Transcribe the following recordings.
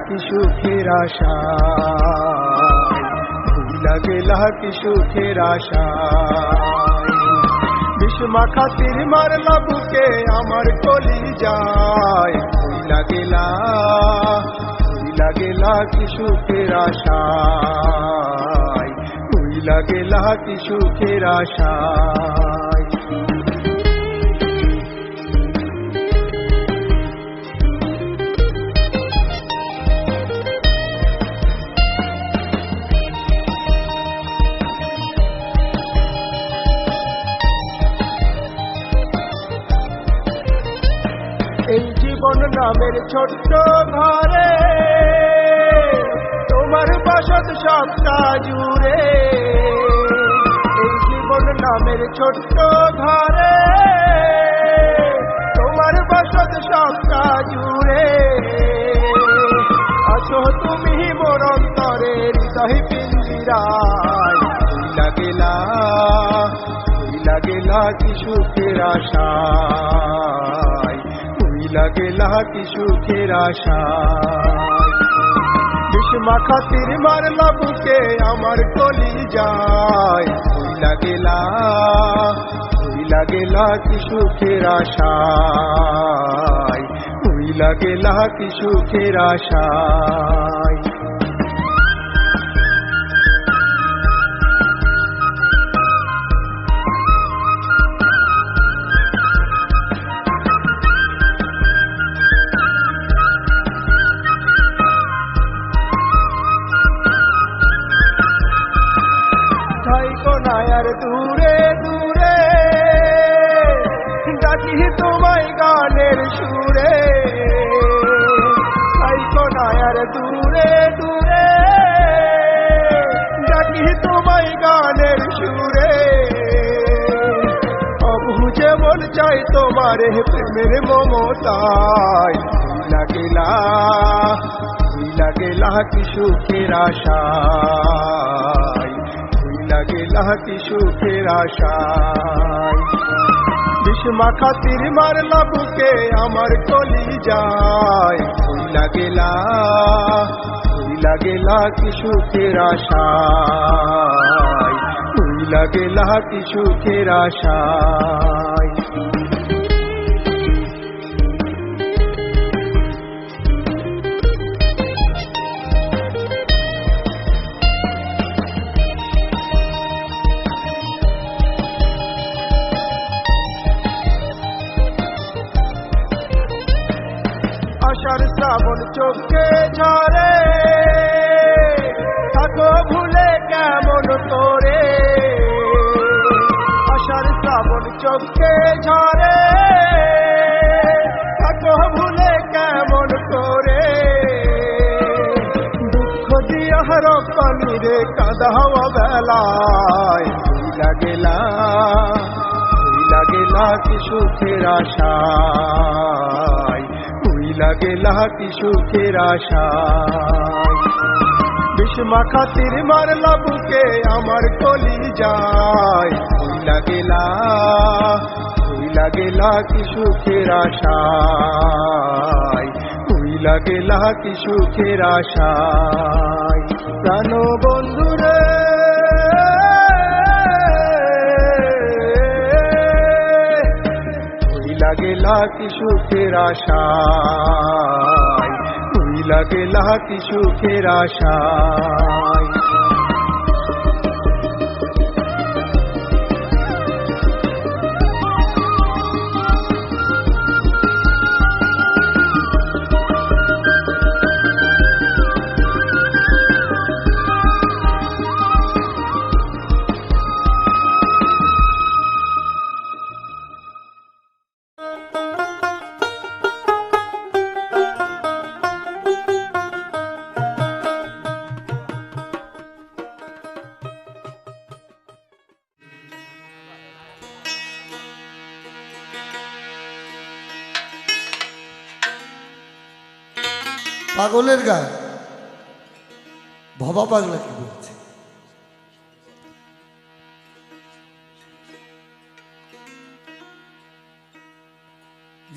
কি সুখের আশায়, ভুইলা গেলা কি সুখের আশায়। বিষমাখা তীর মারলা বুকে আমার কলি যায়, ভুইলা গেলা কি সুখের আশায়, ভুইলা গেলা কি সুখের আশায়। এই জীবন নামের ছোট্ট ঘরে তোমার বসত সবটা জুড়ে, এই জীবন নামের ছোট্ট ঘরে তোমার বসত সবটা জুড়ে। আছো তুমি মোর অন্তরে হৃদয় পিঞ্জিরায়, ভুইলা গেলা কি সুখের আশায়, ভুইলা গেলা কি সুখের আশায়। বিষমাখা তীর মারলা বুকে আমার কলি যায়, ভুইলা গেলা কি সুখের আশায়, ভুইলা গেলা কি সুখের আশায়। আর দূরে দূরে ডাকি তোমায় গানের সুরে, আর দূরে দূরে ডাকি তোমায় গানের সুরে। অবুঝে মন চাই তোমার প্রেমের মমতায়, ভুইলা গেলা কি সুখের আশায়, ভুইলা গেলা কি সুখের আশায়। বিষমাখা তীর মারলা বুকে আমার কলি যায়, ভুইলা গেলা কি সুখের আশায়, ভুইলা গেলা কি সুখের আশায়। আশার শ্রাবণ চোখে ঝরে, থাকো ভুলে কেমন করে। আশার শ্রাবণ চোখে ঝরে, থাকো ভুলে কেমন করে। দুঃখ দিয়া রপ্তানি রে কাঁদাওয়া বেলায়, ভুইলা গেলা কি সুখের আশায়, ভুইলা গেলা কি সুখের আশায়। বিষমাখা তীর মারলা বুকে আমার কলি যায়, ভুইলা গেলা কি সুখের আশায়, ভুইলা গেলা কি সুখের আশায়। প্রাণ বন্ধুরে ভুইলা গেলা কি সুখের আশায়, ভুইলা গেলা কি সুখের আশায়। পাগলের গান ভবা পাগলা কি বলছে,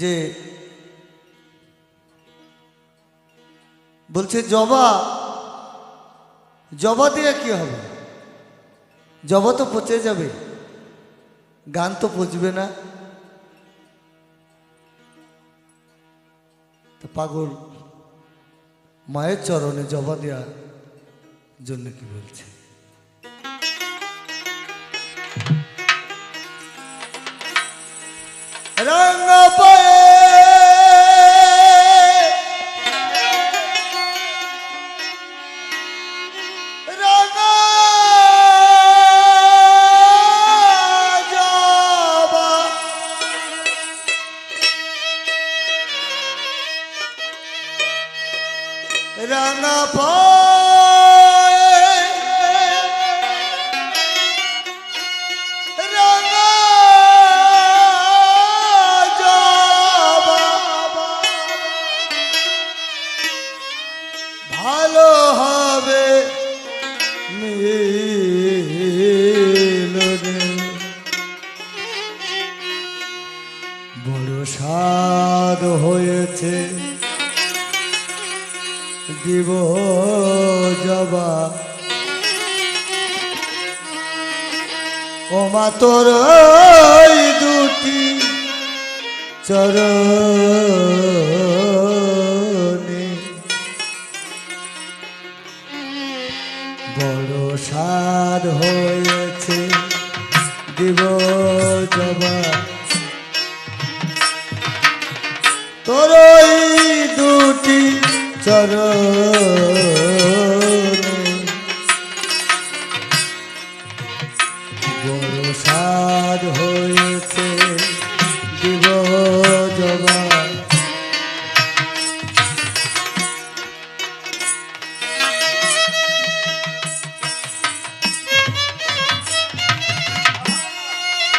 যে বলছে জবা, জবা দিয়ে কি হবে? জবা তো পচে যাবে, গান তো পচবে না। তো পাগল মায়ের চরণে জবা দেওয়ার জন্য কি বলছে? রাঙা পায়ে রাঙা জবা, রাঙা পায়ে রাঙা জবা, ভালো হবে মিলনে, বড় স্বাদ হয়েছে দিব জবা, ও মা তোর ওই দুটি চরণে বড় স্বাদ হয়েছে দিব জবা, তোর ওই দুটি চরণে বড় স্বাদ হয়েছে দিব জবা। হরিবল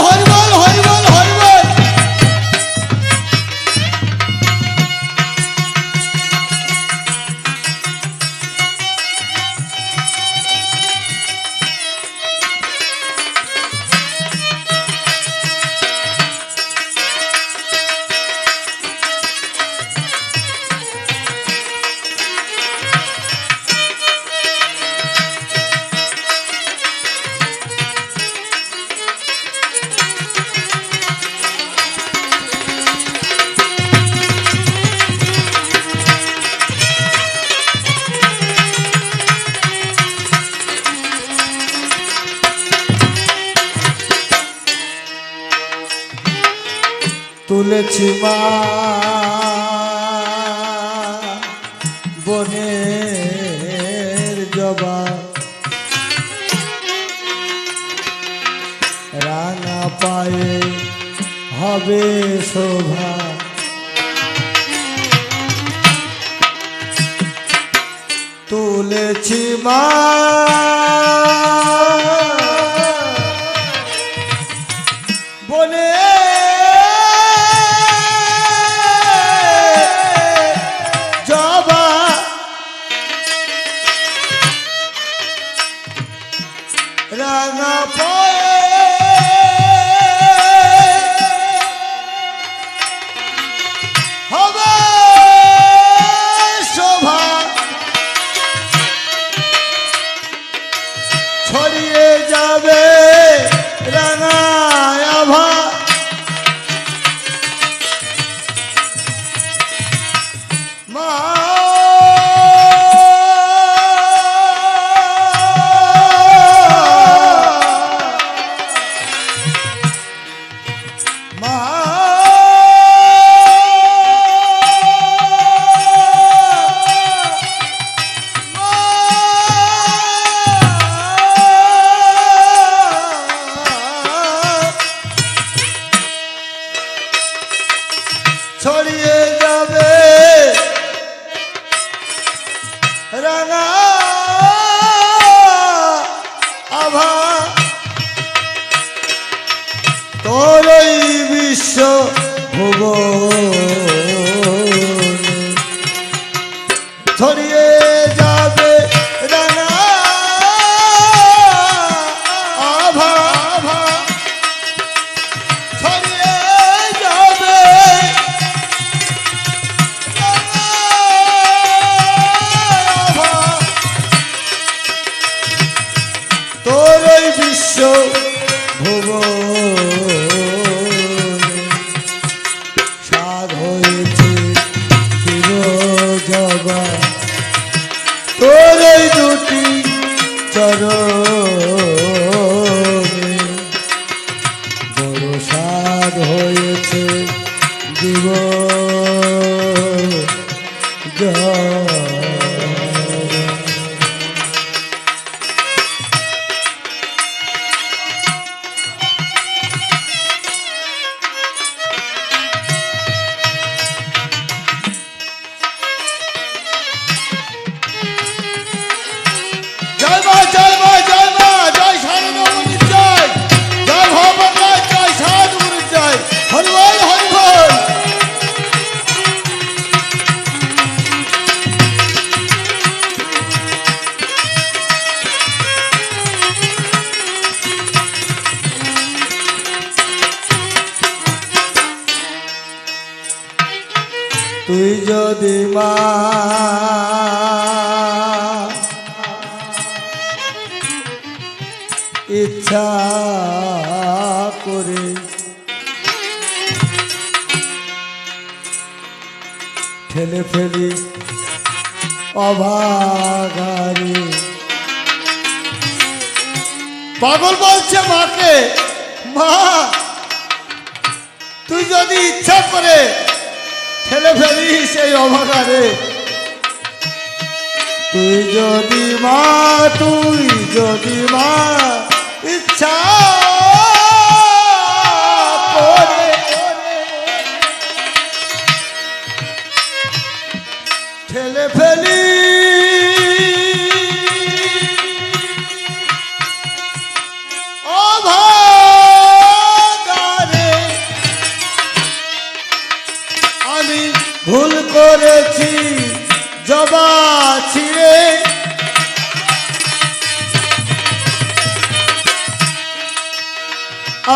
হরিবল হরিবল হরিবল। তুলেছি মা বনের জবা, রাঙা পায়ে হবে শোভা, তুলেছি মা বনে জবা, রাঙা পায়ে তোরই বিশ্ব ভুবন ছড়িয়ে যাবে রাঙা আভা ছড়িয়ে যাবে রাঙা আভা তোরই বিশ্ব ভুবন সাধ হয়েছে জবা তোর এই দুটি চরণে বড় সাধ হয়েছে দিব জয় মা জয় মা জয় মা জয় সারদামণি জয় জয় ভগবান জয় সাধুগুরু জয় হরিবল হরিবল তুই যদি মা ইচ্ছা করে ঠেলে ফেলি অভাগারে পাগল বলছে মাকে মা তুই যদি ইচ্ছা করে ঠেলে ফেলি সেই অভাগারে তুই যদি মা ইচ্ছা করে ঠেলে ফেলি অভাগারে আমি ভুল করেছি জবা ছিঁড়ে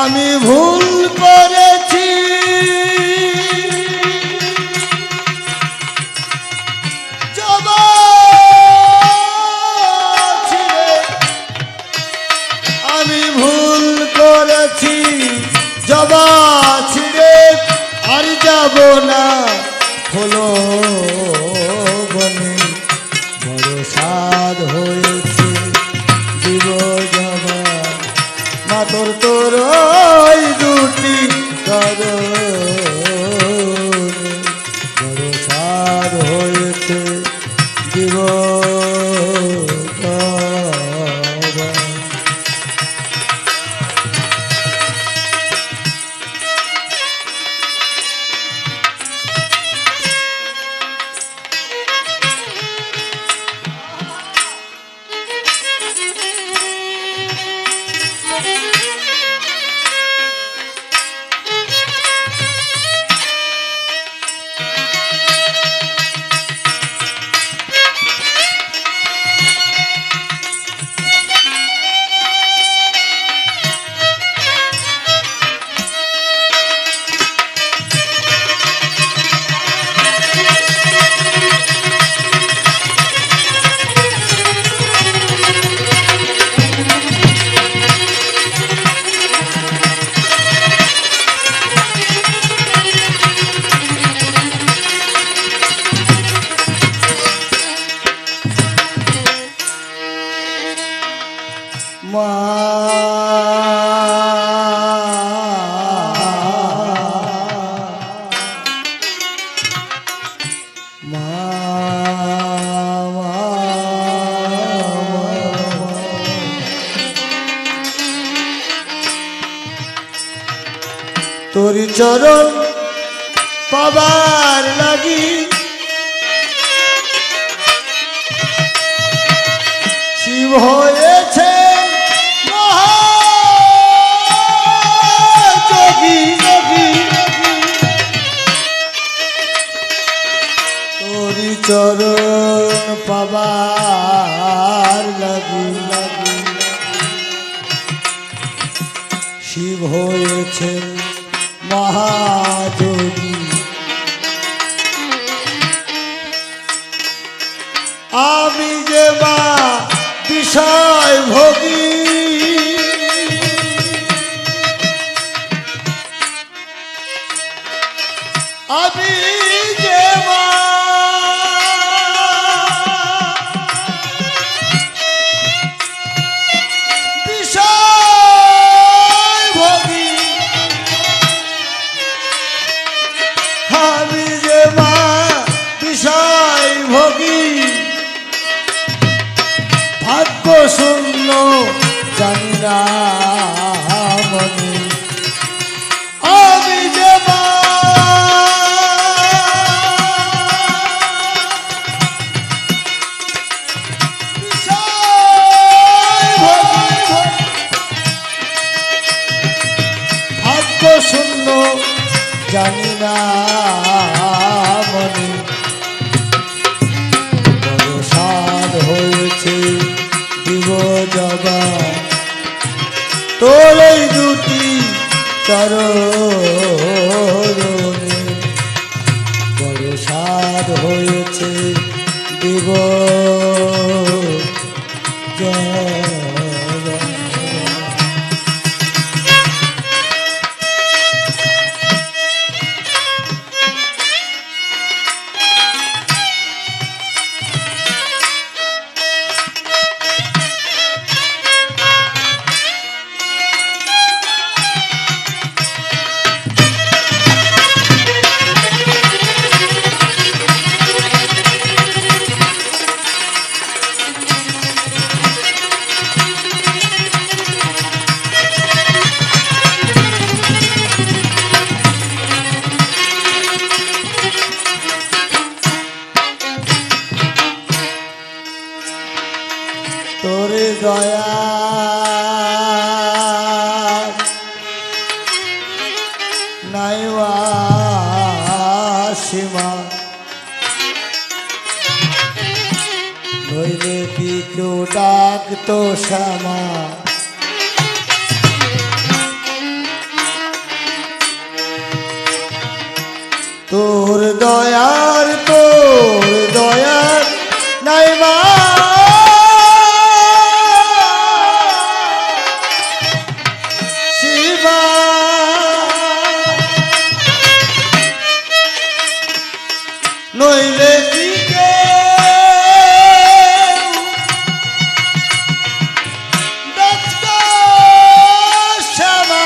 আমি ভুল করেছি জবা ছিঁড়ে আমি ভুল করেছি জবা ছিঁড়ে আর যাব না হলো বনে বড় সাধ হয়েছে জীব জবা মা তোর ওই দুটি বড় সাধ হয়েছে জীব মা তোরি চরণ পাবার লাগি শিব হয়েছে মহাযোগী শিব হয়েছেন মহাযোগী। আমি যে মা বিষয় ভোগী, আমি যে মা বিষয় ভোগী, আমি যে মা বিষয় ভোগী, ভাগ্য শূন্য জানি না মনে। আমি যে মা বিষয় ভোগী, ভাগ্য শূন্য জানি না মনে। বড় সাধ হয়েছে দিব জবা তোর এই দুটি চরণে। বড় সাধ হয়েছে দিব জবা। তোরে দয়া নাইবা সীমা, নইলে কি কেউ ডাকতো শ্যামা। তোর দয়ার নাইবা শিবা, নইলে কি ডাকতো শ্যামা।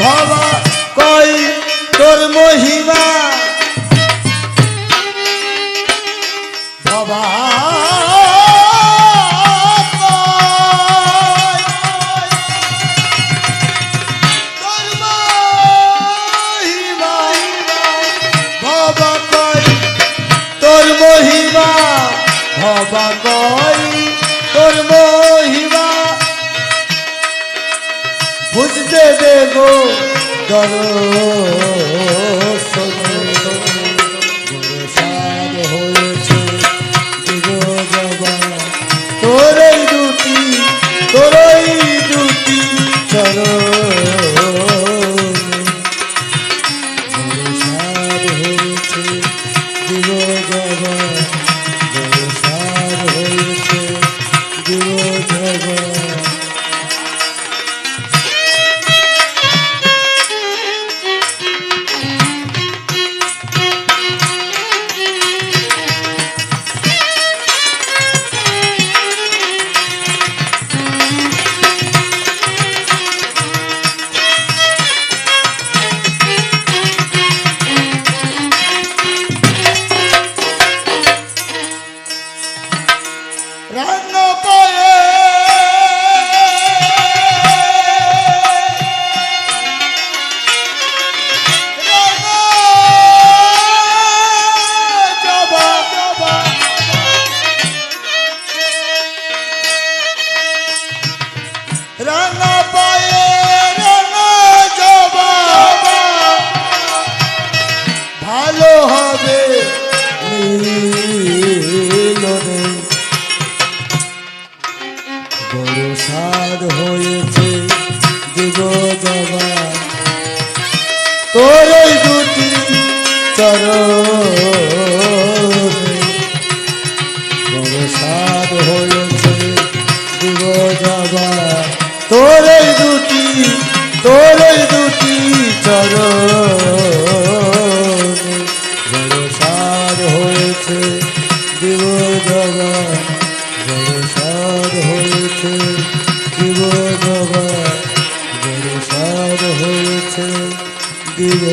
বাবা কই তোর মহিমা, বাবা তোর মহিমা, বাবা কই তোর মহিমা, বাবা কই তোর মহিমা। বুঝতে দেবো দর্শন, সাধ হয়েছে দিব জবা তোর এই দুটি চরণে। সাধ হয়েছে দিব জবা, সাধ হয়েছে দিব জবা। রান্না পায়ে রান্না জবা, রান্না পায়ে রান্না জবা, ভালো হবে মিলনে। সাধ হয়েছে দিব জবা তোর এই দুটি চরণে বড় সাধ হয়েছে দিব জবা তোর এই দুটি চরণে বড় সাধ হয়েছে দিব জবা বড় সাধ হয়েছে দিব জবা বড় সাধ হয়েছে দিব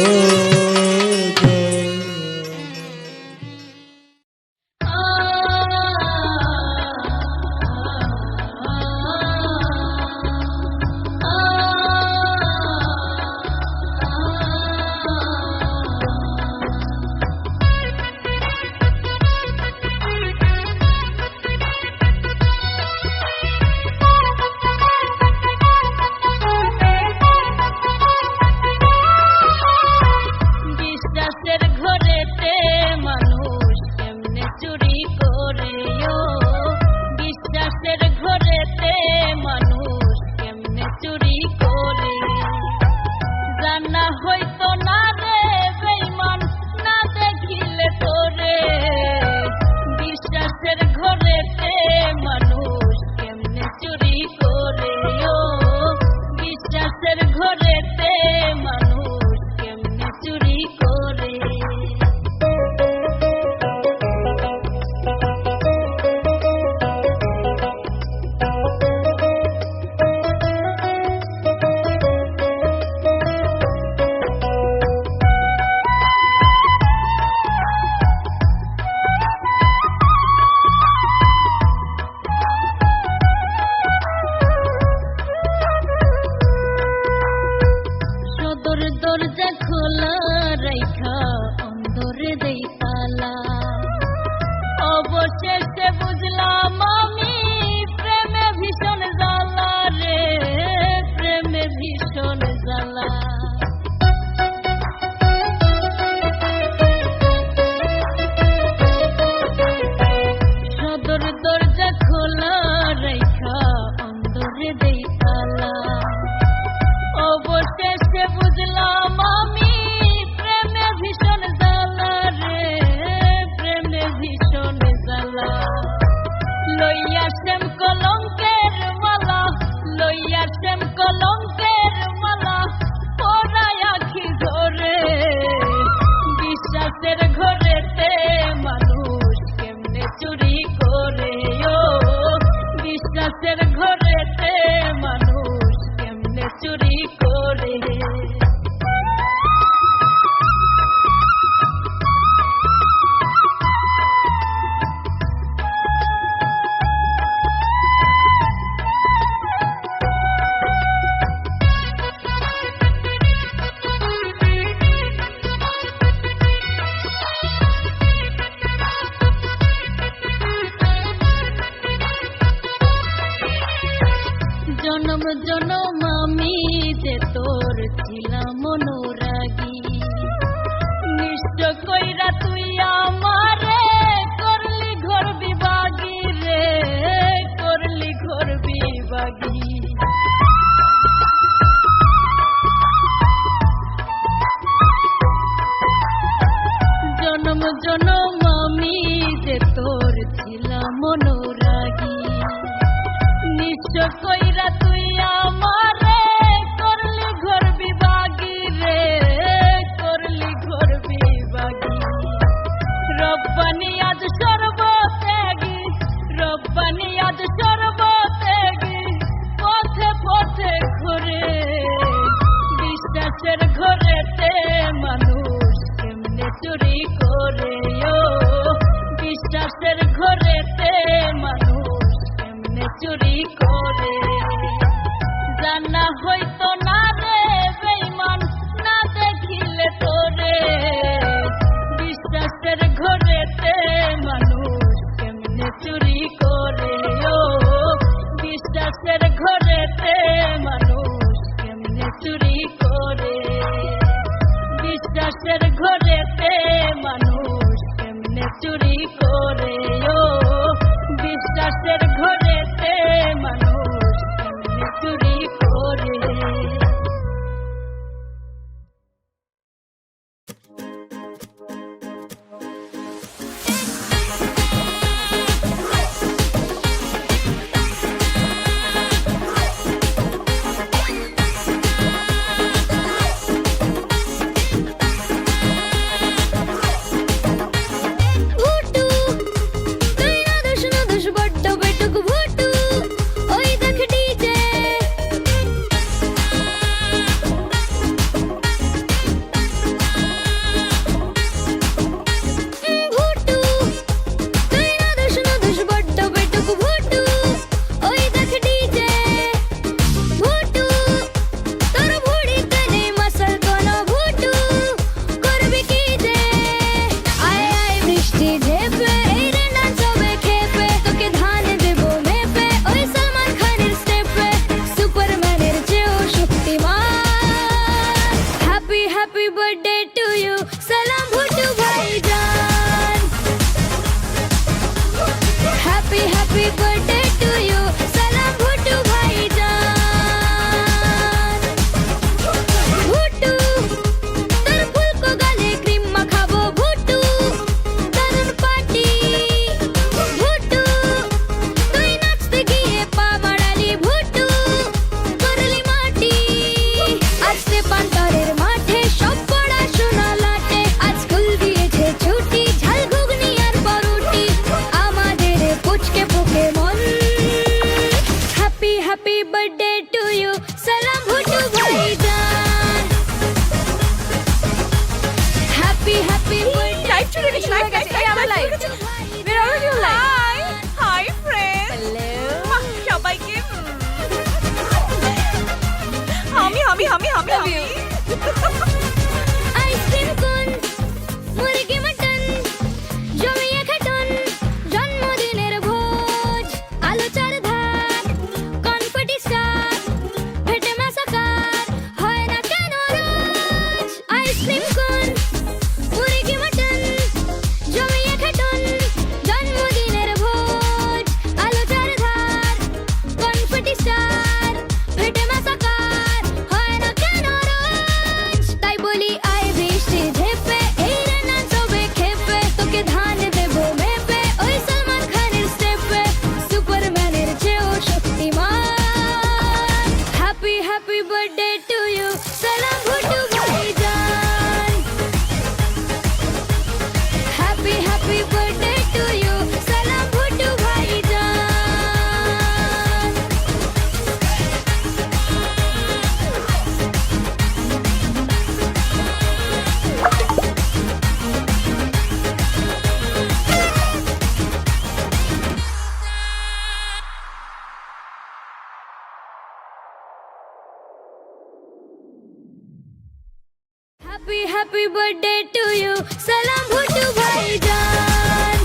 Happy happy birthday to you. Salam bhuttu bhaijan.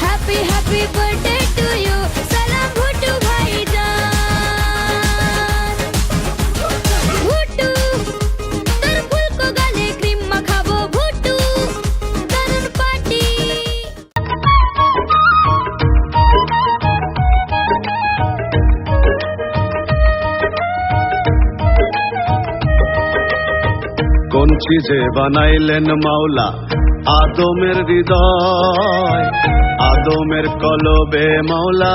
Happy happy birthday to you. Salam bhuttu bhaijan. Bhuttu tar phul ko gale cream makhabo. Bhuttu tarun party. কোন চিজে বানাইলেন মাওলা আদমের হৃদয়, আদমের কলবে মাওলা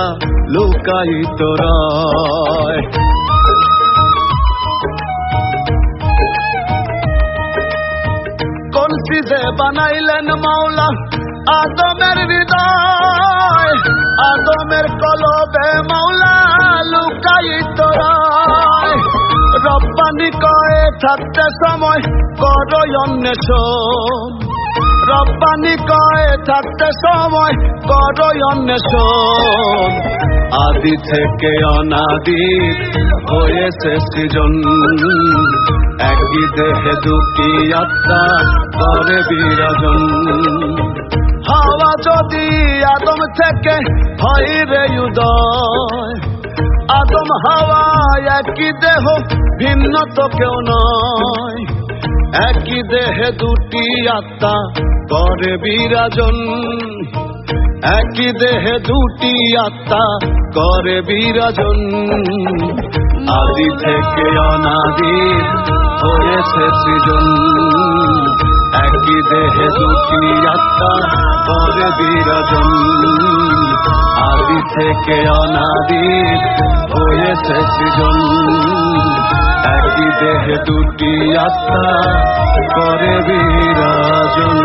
লুকায়িত রয়। কোন চিজে বানাইলেন মাওলা আদমের হৃদয়, আদমের কলবে মাওলা লুকায়িত রয়। রব্বানি কয়ে থাকতে সময় করো অন্বেষণ, রব্বানি কয়ে থাকতে সময় করো অন্বেষণ। আদি থেকে অনাদি হয়েছে সৃজন, একই দেহে দুটি আত্মা করে বিরাজন। হাওয়া যদি আদম থেকে হয় রে উদয়, আদম হাওয়া একই দেহ ভিন্ন তো কেউ নয়। একই দেহে দুটি আত্মা করে বিরাজন, একই দেহে দুটি আত্মা করে বিরাজন। আদি থেকে অনাদি হয়েছে সৃজন, একই দেহে দুটি আত্মা করে বিরাজন। আদি থেকে অনাদি হয়েছে সৃজন, একই দেহে দুটি আত্মা করে বিরাজন।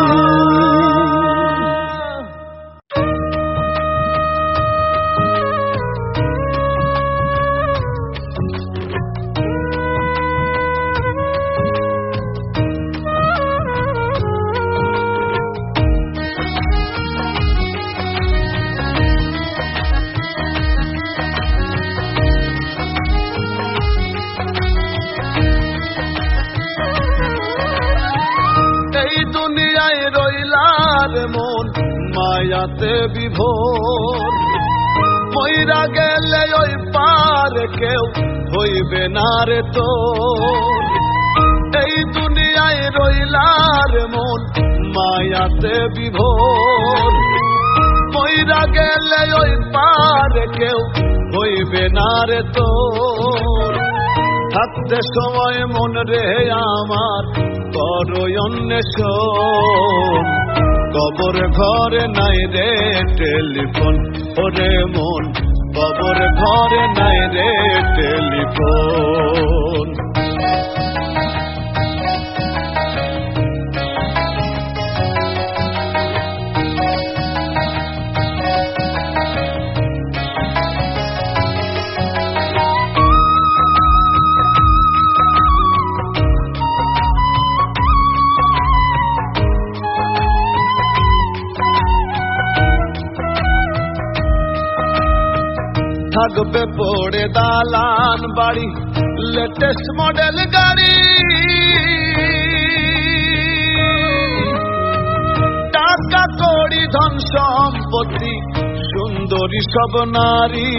দুনিয়ায় রইলার মন মায়াতে বিভোর, মইরা গেলে ওই পার কেউ হইবে না রে তোর। এই দুনিয়ায় রইলার মন মায়াতে বিভোর, মইরা গেলে ওই পার কেউ হইবে না রে তোর। থাকতে সময় মন রে আমার করো অন্বেষণ, কবর ঘরে নাই রে টেলিফোন। ওরে মন কবর ঘরে নাই রে টেলিফোন। থাকবে পড়ে দালান বাড়ি, লেটেস্ট মডেল গাড়ি, টাকা কড়ি ধন সম্পত্তি সুন্দরী সব নারী।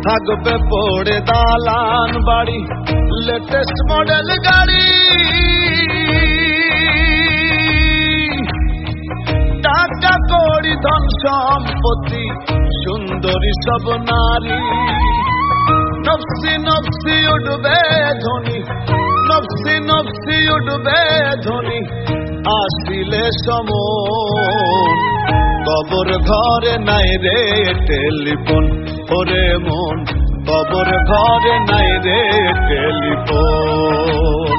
থাকবে পড়ে দালান বাড়ি, লেটেস্ট মডেল গাড়ি, টাকা কড়ি ধন সম্পত্তি সুন্দরী সব নারী। নফসি নফসি উঠবে ধ্বনি, নফসি নফসি উঠবে ধ্বনি, আসিলে সমন। কবর ঘরে নাই রে টেলিফোন, ওরে মন কবর ঘরে নাই রে টেলিফোন।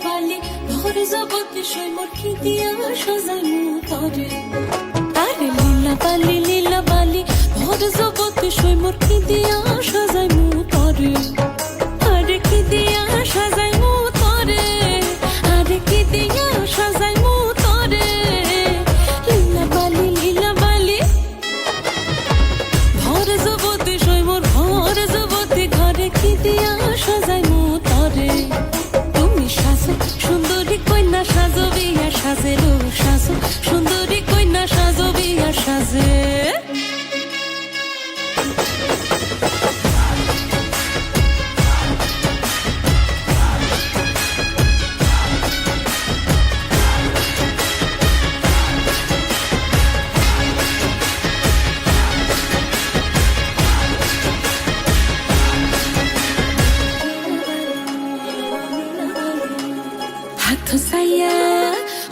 বালি ভোর জগতে সই মোর কি দিয়া সাজাইমু তরে আরে লীলা বালি ভোর জগতে সই মোর কি দিয়া সাজাইমু তরে আরে কি দিয়া সাজাইমু তরে আরে কি দিয়া সাজাইমু তরে লীলা বালি ভোর জগতে সই মোর ভোর জগতে ঘরে কি দিয়া সাজাইমু তরে তুমি সাজো সুন্দরী কন্যা সাজো বিয়া সাজে রো সাজো সুন্দরী কন্যা সাজো বিয়া সাজে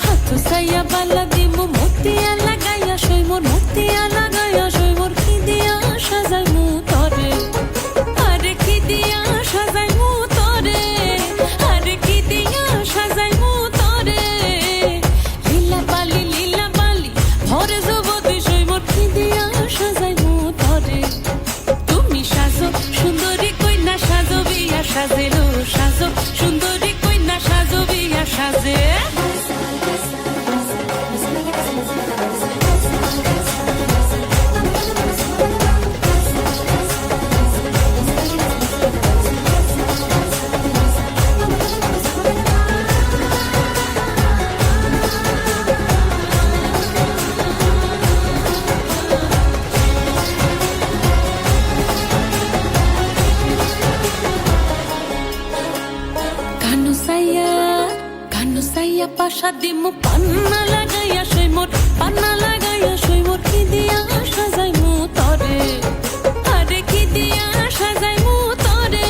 হাত সাইয়া বালা দিমু মতিয়া লাগাইয়া সই মোর মতিয়া লাগাইয়া সই মোর কি দিয়া সাজাইমু তরে আরে কি দিয়া সাজাইমু তরে আরে কি দিয়া সাজাইমু তরে লীলা বালি ভরে জগতে সই মোর কি দিয়া সাজাইমু তরে তুমি সাজো সুন্দরী কন্যা সাজো বিয়া সাজেলো সাজো সুন্দরী কন্যা সাজো বিয়া সাজে কানু সাইয়া পাশা দিমু পান্না লাগাইয়া সই মোর পান্না লাগাইয়া সই মোর কি দিয়া সাজাইমু তরে আরে কি দিয়া সাজাইমু তরে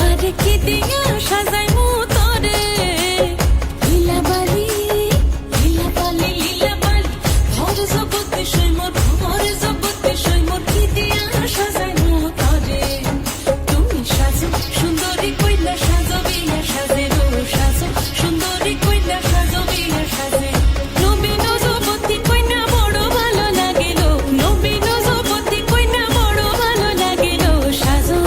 আরে কি দিয়া সাজাইমু তরে লীলা বালি ভোর জগতে সই মোর ভোর জগতে সই মোর কি দিয়া সাজাইমু তরে তুমি সাজো সুন্দরী কইলা সাজো বিয়া সাজে রো সাজো সুন্দরী কইলা সাজো বিয়া সাজে নবীন জগতি কইনা বড় ভালো লাগিল নবীন জগতি কইনা বড় ভালো লাগিল সাজো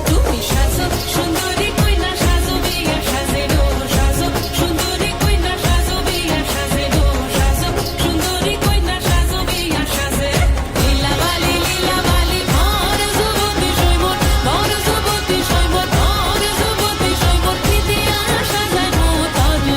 তুমি সাজো সুন্দরী কইনা সাজো বিয়া সাজে রো সাজো সুন্দরী কইনা সাজো বিয়া সাজে রো সাজো সুন্দরী কইনা সাজো বিয়া সাজে লীলা বালি ভোর জগতে সই মোর ভোর জগতে সই মোর ভোর জগতে সই মোর কি দিয়া সাজাইমু তরে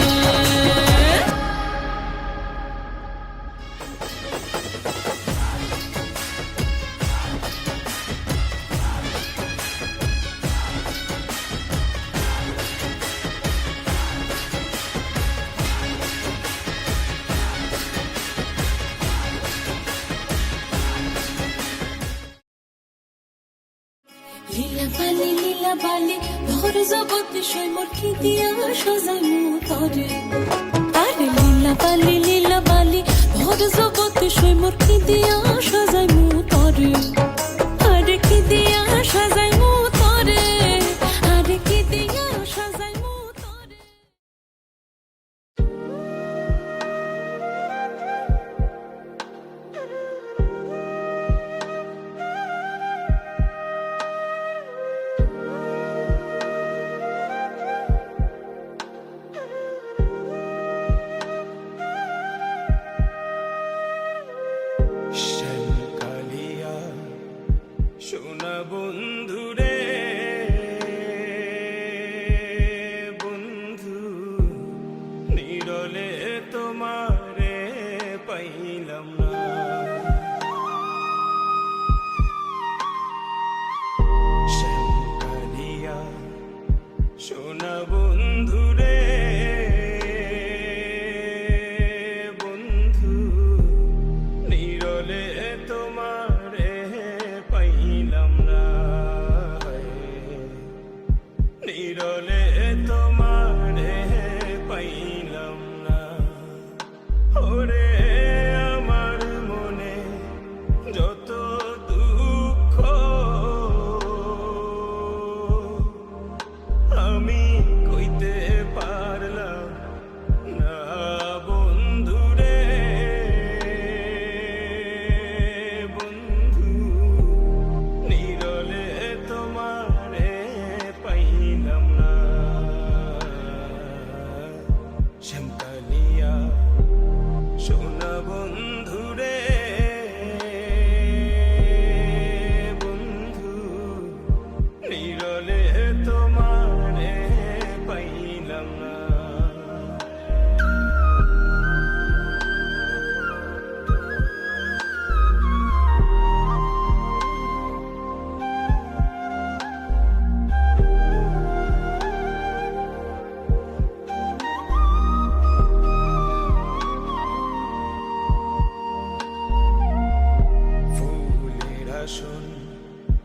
লীলা বালি ভোর জগতে সই মোর কি দিয়া সাজাইমু তরে আরে লীলা বালি ভোর জগতে সই মোর কি দিয়া সাজাইমু তরে আরে কি দিয়া সাজাইমু তরে আরে কি দিয়া সাজাইমু তরে শ্যামকালিয়া সোনা বন্ধু রে বন্ধু নিরলে তোমারে পাইলাম না শ্যামকালিয়া সোনা বন্ধু রে বন্ধু নিরলে তোমারে পাইলাম না আসন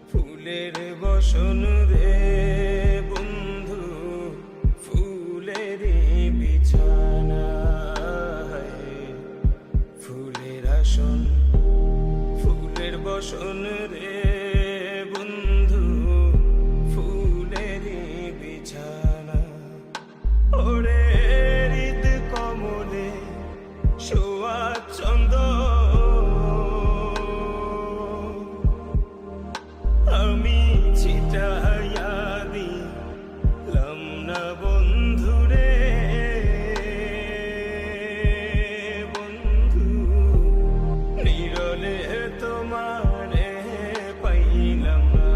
ফুলের বসন রে বন্ধু ফুলের বিছানা ফুলের আসন ফুলের বসন রে বন্ধু ফুলের বিছানা ওরে হৃদ কমলে শোয়া চন্দ্র আমি ছিটাইয়া দিলাম না বন্ধুরে বন্ধু নিরলে তোমারে পাইলাম না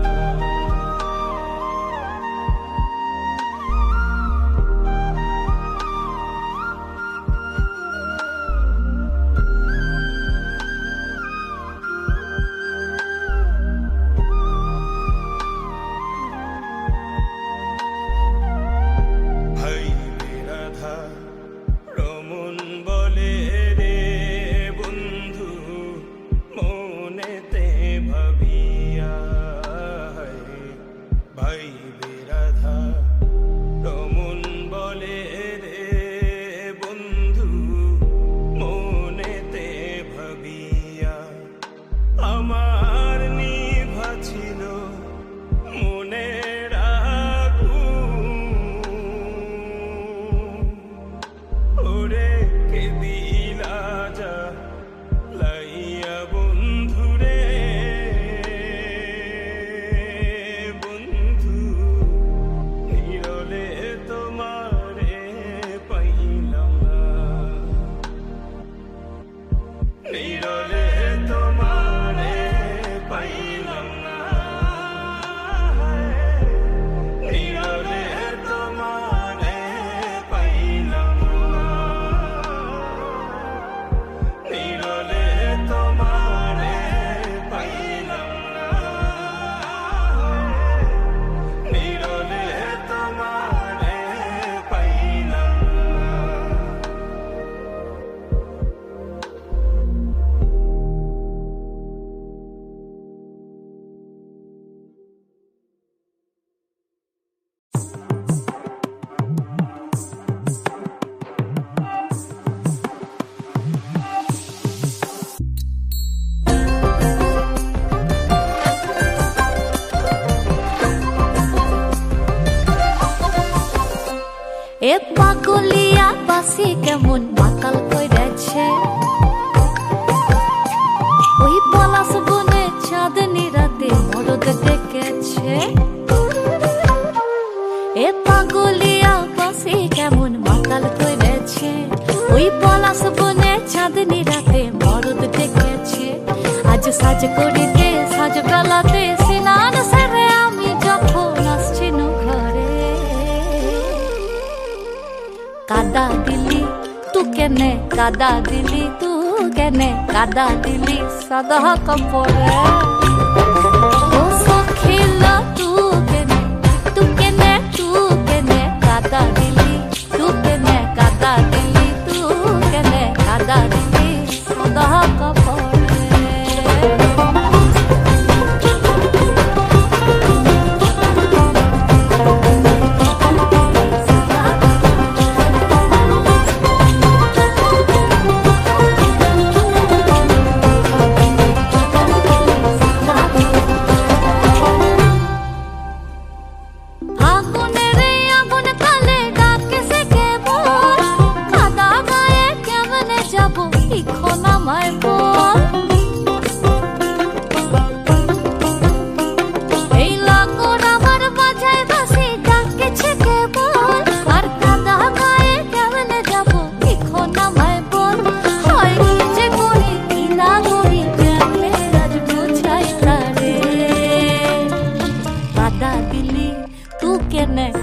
ভাই রাধা রমন বলে রে বন্ধু মনেতে ভাবিয়া ভাই রাধা রমন বলে রে বন্ধু মনেতে ভাবিয়া আমার নিভা ছিল মনের আগুন ওরে কে দিলা যা লাইয়া বন্ধুরে বন্ধু নিরলে তোমারে পাইলাম না নিরলে তোমারে পাইলাম না নিরলে তোমারে পাইলাম না নিরলে তোমারে পাইলাম না নিরলে তোমারে পাইলাম না এ পাগলিয়া বাসি কেমন মাতাল কইরেছে ওই পলাশ বনে চাঁদনি রাতে মরদ ডেকেছে এ পাগলিয়া বাসি কেমন মাতাল কইরেছে ওই পলাশ বনে চাঁদনি রাতে মরদ ডেকেছে আজ সাজ করিতে সাজ বেলাতে সিনান সেরে আমি যখন আসছি ঘরে কাদা দিলি তু কেনে কাদা দিলি তু কেনে কাদা দিলি সাদা কাপড়ে ও সখিলা তু কেনে কাদা দিলি তু কেনে কাদা দিলি তু কেনে কাদা দিলি সাদা কাপড়ে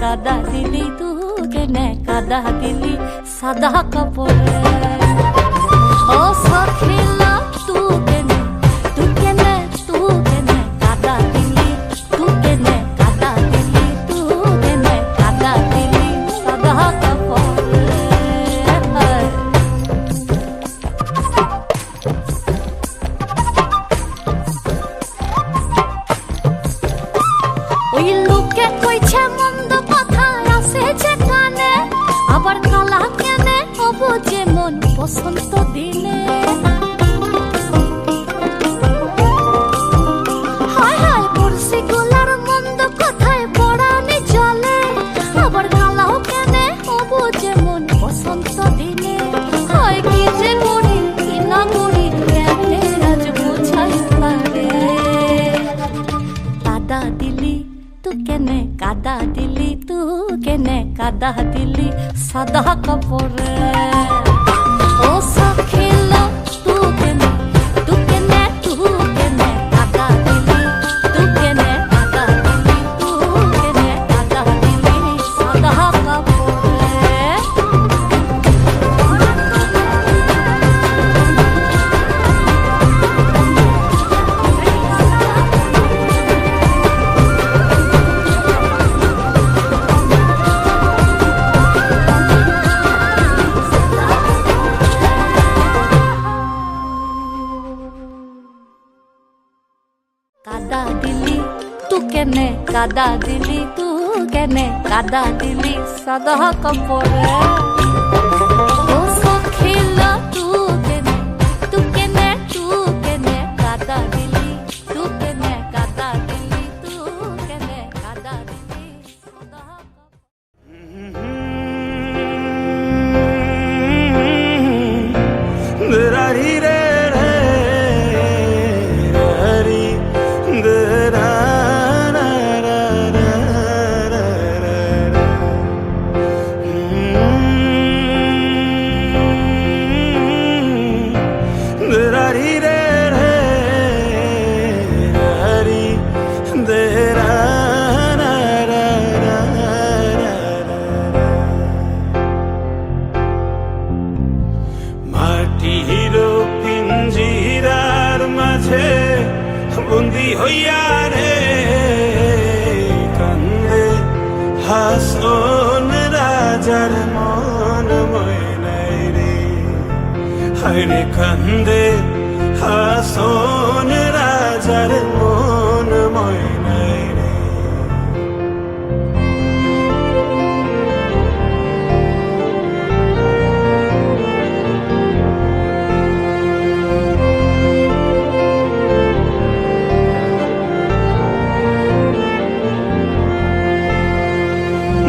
কাদা দিলি তু কেনে কাদা দিলি সাদা কাপড়ে ও সখিলা তু কেনে কাদা দিলি তু কেনে কাদা দিলি তু কেনে কাদা দিলি সাদা কাপড়ে মিছে মন্দ কথা আছে যে কানে, আবার কালা কেনে হবো যে মন বসন্ত দিনে। হায় হায় পড়ছি গোলার মন্দ কথায় পড়ানি চলে, আবার কালাও কেনে হবো যে মন বসন্ত দিনে। হয় কি যে করি কি না করি কেমনে আজ বোঝাই পারে। কাদা দিলি তু কেনে কাদা দিলি, তু কেনে কাদা দিলি সাদা কাপড়ে। ও সখিল তু কেনে তু কেনে তু কেনে কাদা দিলি, তু কেনে কাদা দিলি, তু কেনে কাদা দিলি সাদা কাপড়ে। কাদা দিলি তু কেনে কাদা দিলি, তু কেনে কাদা দিলি সাদা কাপড়ে। ও সখিল তু কেনে তু কেনে কাদা দিলি, তু কেনে কাদা দিলি, তু কেনে কাদা দিলি সাদা কাপড়ে। Ra-ri re re ra-ri da-ra-ra-ra-ra-ra-ra. Ra-ri re re ra-ri da-ra-ra-ra-ra-ra. মাটির পিঞ্জিরার মাঝে বন্দি হইয়া রে কান্দে হাসন রাজার মন ময়নাই রে। হায় রে কান্দে হাসন রাজার মন ময়নাই রে।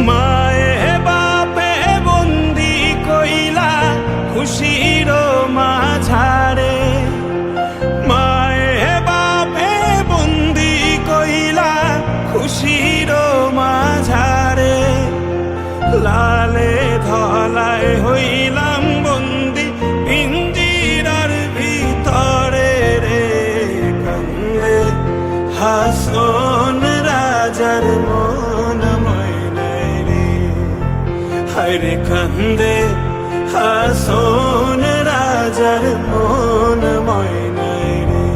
মায়ে বাপে বন্দি কইলা খুশির মাঝারে, মায়ে বাপে বন্দি কইলা খুশির মাঝারে। লালে ধলায় হইলাম বন্দি পিঞ্জিরার ভিতরে রে কান্দে হাসন রাজার মন ময়নাই রে। হায় রে কান্দে হাসন রাজার মন ময়নাই রে।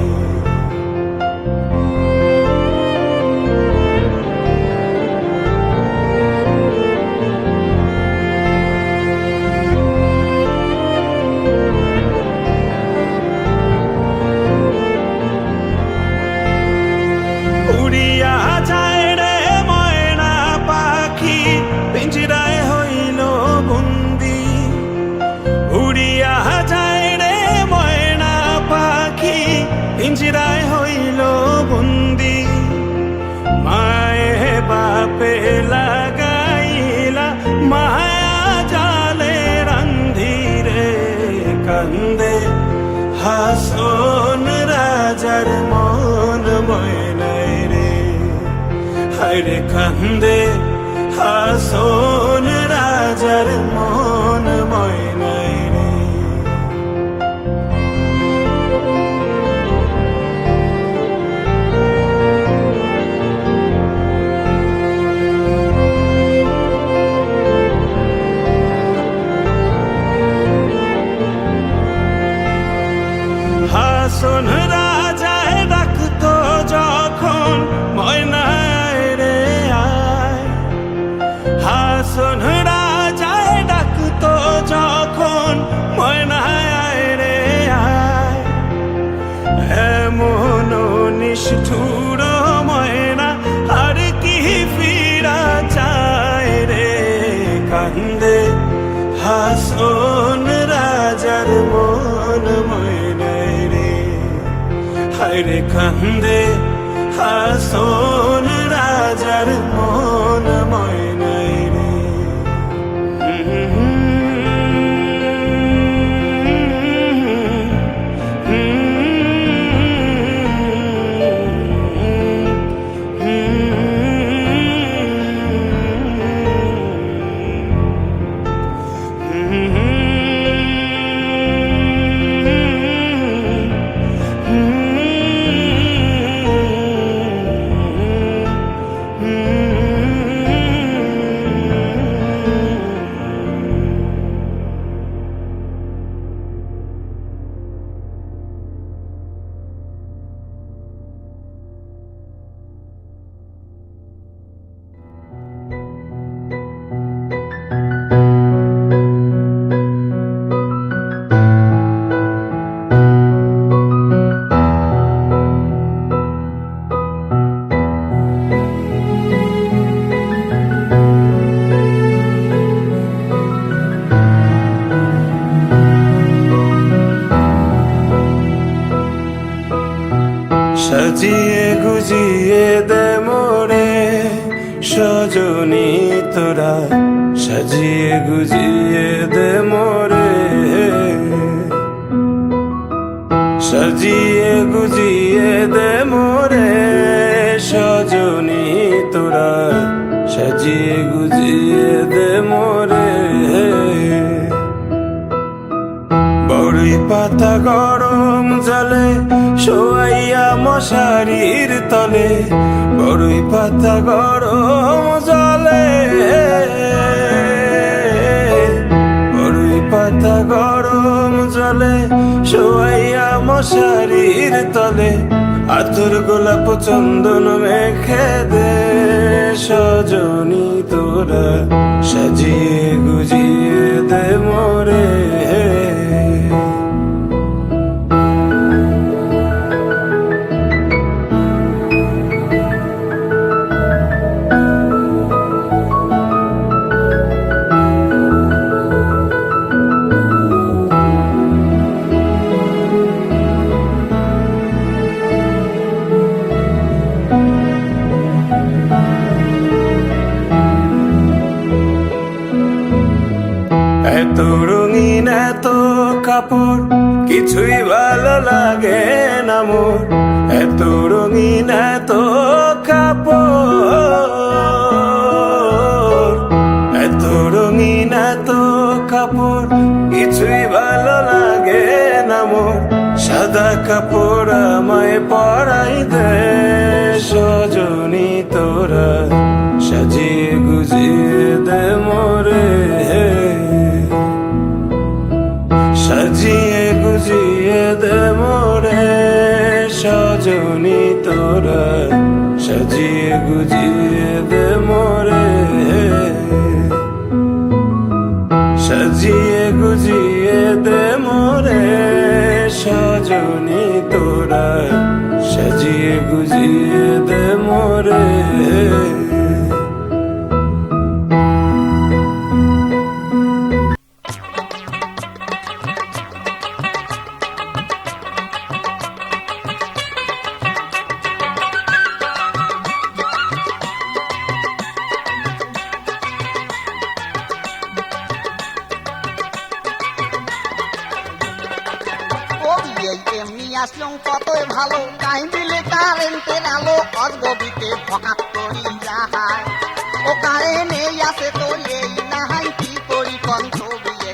উড়িয়া যায় রে ময়না পাখি পিঞ্জিরায় হইল বন্দি। উড়িয়া যায় রে ময়না পাখি পিঞ্জিরায় হইল বন্দি। মায়ে বাপে লাগাইলা মায়া জালে রান্ধি রে কান্দে হাসন রাজার মন ময়নাই রে। হায় রে কান্দে হাসন রাজার মন ময়নাই রে। হাসন রাজায় ডাকতো যখন ময়নায় রে আয়। হাসন রাজায় ডাকতো যখন ময়নায় রে আয়। এমন নিষ্ঠুর ময়না আর কি ফিরা হাসন রাজার মন ময়নাই রে, হায়রে কান্দে হাসন রাজার মন ময়নাই রে। সাজিয়ে গুজিয়ে দে মোরে সজনী তোরা, সাজিয়ে গুজিয়ে দে মোরে, সাজিয়ে গুজিয়ে দে মোরে সজনী তোরা, সাজিয়ে গুজিয়ে দে মোরে। বড়ই পাতা গরম জলে শোয়াইয়া মশারির তলে, বড়ই পাতা গরম জলে, বড়ই পাতা গরম জলে শোয়াইয়া মশারির তলে, আতর গোলাপ চন্দন মেখে দে সজনী তোরা, সাজিয়ে গুজিয়ে দে মোরে। এত রঙিন এত কাপড় কিছুই ভালো লাগে না মোর, এত রঙিন এত কাপড়, এত রঙিন এত কাপড় কিছুই ভালো লাগে না মোর, সাদা কাপড় আমায় পরাই দে সজনী তোরা, সাজিয়ে গুজিয়ে দে মোরে, সাজিয়ে গুজিয়ে দে মোরে সজনী তোরা, সাজিয়ে গুজিয়ে দে মোরে, সাজিয়ে গুজিয়ে দে মোরে সজনী তোরা, সাজিয়ে গুজিয়ে দে মোরে। এমনি আসলুম কতই ভালো, টাইম দিলে কারেন্টের আলো অর্গবিতে ফকাত করি যাহাই, ও কারেন্ট এই আছে তোর এই নাহাই কি করি কণ্ঠ বিয়ে,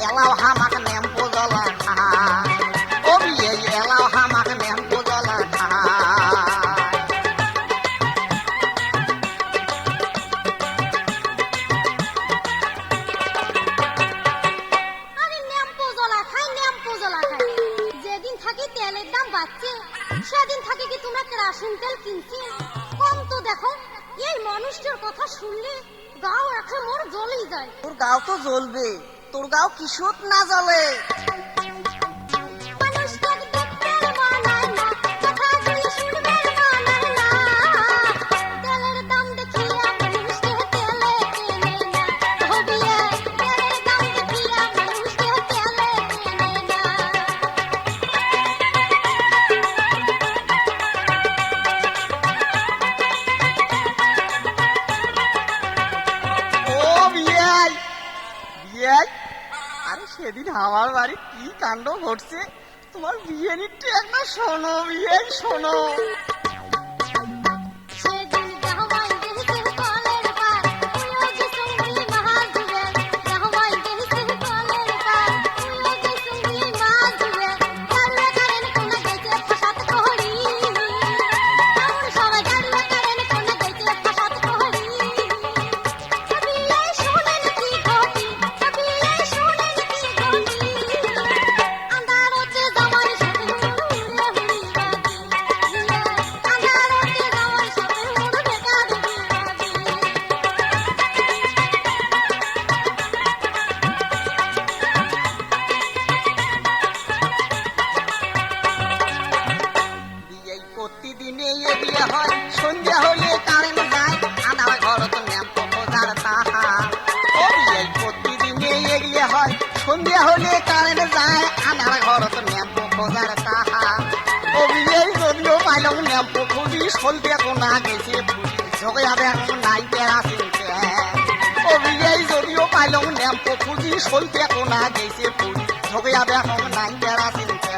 এলাও হামাক নেম পোজলা খাই, ও বিয়ে এলাও হামাক নেম পোজলা খাই। সেদিন থাকে কি তোমরা কেরোসিন তেল কিনছে কম তো দেখো, এই মানুষটার কথা শুনলে গাও এখন মোর জ্বলেই যায়। তোর গাও তো জ্বলবে, তোর গাও কিশোর না জ্বলে। তেলের দাম দেখিয়া সেদিন আমার বাড়ি কি কাণ্ড ঘটছে তোমার বিয়ে নিতে একটা শোনো বিয়ে শোনো সেদিন জামাই গেছে কলের পার তুইও গেছুলি মাছ ধুবে জামাই গেছে কলের পার তুইও গেছুলি মাছ ধুবে গাড়ুয়া কারেন কোনা গেছে ফাসাত করি আমার সবাই গাড়ুয়া কারেন কোনা গেছে ফাসাত করি বিয়ে শুনেন কি ঘটি বিয়ে শুনেন কি ঘটি আন্ধারতে জামাই সাথে উড়ে উড়ি বাজি আন্ধারতে জামাই সাথে উড়ে বেকার বাজি বিয়ে প্রতিদিনে এ বিয়ে হয় সন্ধ্যা হলে কারেন্ট যায় আনার ঘর তো ন্যাম্প খোঁজার তাহা ও বিয়ে প্রতিদিনে এ বিয়ে হয় সন্ধ্যা হলে কারেন্ট যায় আনার ঘর তো ন্যাম্প খোঁজার তাহা ও বিয়ে যদিও পাইলাম ন্যাম্প খুঁজি সলতে কোনা গেছে ফুলি ঝোঁকে যাবে এখন নাই বেড়া চিনতে ও বিয়ে যদিও পাইলাম ন্যাম্প খুঁজি সলতে কোনা গেছে ফুলি ঝোঁকে যাবে এখন নাই বেড়া চিনতে